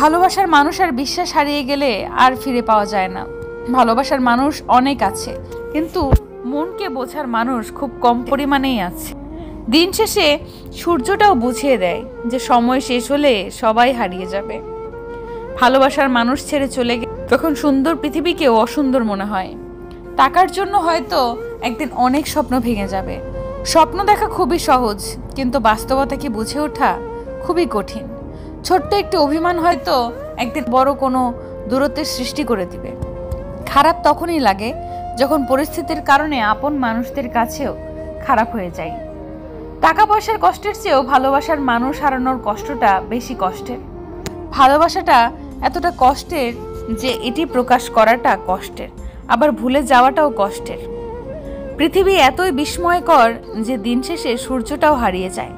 ভালোবাসার মানুষ আর বিশ্বাস হারিয়ে গেলে আর ফিরে পাওয়া যায় না। ভালোবাসার মানুষ অনেক আছে, কিন্তু মনকে বোঝার মানুষ খুব কম পরিমাণেই আছে। দিন শেষে সূর্যটাও বুঝিয়ে দেয় যে সময় শেষ হলে সবাই হারিয়ে যাবে। ভালোবাসার মানুষ ছেড়ে চলে গেলে তখন সুন্দর পৃথিবীকেও অসুন্দর মনে হয়। টাকার জন্য হয়তো একদিন অনেক স্বপ্ন ভেঙে যাবে। স্বপ্ন দেখা খুবই সহজ, কিন্তু বাস্তবতাকে বুঝে ওঠা খুবই কঠিন। ছোট্ট একটি অভিমান হয়তো একদিন বড় কোনো দূরত্বের সৃষ্টি করে দিবে। খারাপ তখনই লাগে যখন পরিস্থিতির কারণে আপন মানুষদের কাছেও খারাপ হয়ে যায়। টাকা পয়সার কষ্টের চেয়েও ভালোবাসার মানুষ হারানোর কষ্টটা বেশি কষ্টের। ভালোবাসাটা এতটা কষ্টের যে এটি প্রকাশ করাটা কষ্টের, আবার ভুলে যাওয়াটাও কষ্টের। পৃথিবী এতই বিস্ময়কর যে দিন শেষে সূর্যটাও হারিয়ে যায়।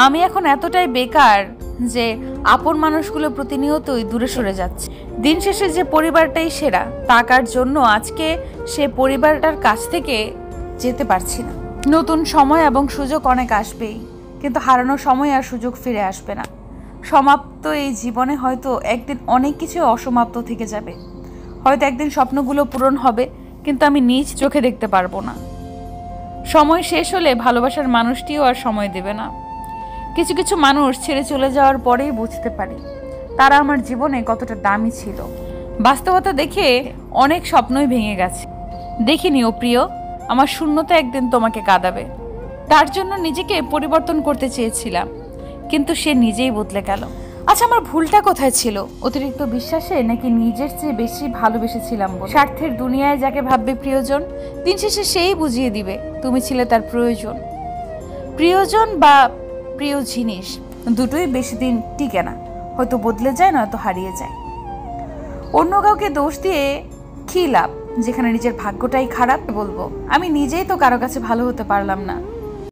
আমি এখন এতটাই বেকার যে আপন মানুষগুলো প্রতিনিয়তই দূরে সরে যাচ্ছে। দিন শেষে যে পরিবারটাই সেরা, টাকার জন্য আজকে সে পরিবারটার কাছ থেকে যেতে পারছি না। নতুন সময় এবং সুযোগ অনেক আসবেই, কিন্তু হারানোর সময় আর সুযোগ ফিরে আসবে না। সমাপ্ত এই জীবনে হয়তো একদিন অনেক কিছু অসমাপ্ত থেকে যাবে। হয়তো একদিন স্বপ্নগুলো পূরণ হবে, কিন্তু আমি নিজ চোখে দেখতে পারবো না। সময় শেষ হলে ভালোবাসার মানুষটিও আর সময় দেবে না। কিছু কিছু মানুষ ছেড়ে চলে যাওয়ার পরেই বুঝতে পারি তারা আমার জীবনে কতটা দামি ছিল। বাস্তবতা দেখে অনেক স্বপ্নই ভেঙে গেছে। দেখিনি ও প্রিয়, আমার শূন্যতা একদিন তোমাকে কাঁদাবে। তার জন্য নিজেকে পরিবর্তন করতে চেয়েছিলাম, কিন্তু সে নিজেই বদলে গেল। আচ্ছা, আমার ভুলটা কোথায় ছিল? অতিরিক্ত বিশ্বাসে নাকি নিজের চেয়ে বেশি ভালোবেসেছিলাম? স্বার্থের দুনিয়ায় যাকে ভাববে প্রিয়জন, দিন শেষে সেই বুঝিয়ে দিবে তুমি ছিলে তার প্রয়োজন। প্রিয়জন বা প্রিয় জিনিস দুটোই বেশি দিন টিকে না, হয়তো বদলে যায়, নয়তো হারিয়ে যায়। অন্য কাউকে দোষ দিয়ে কি লাভ যেখানে নিজের ভাগ্যটাই খারাপ? বলবো আমি নিজেই তো কারো কাছে ভালো হতে পারলাম না,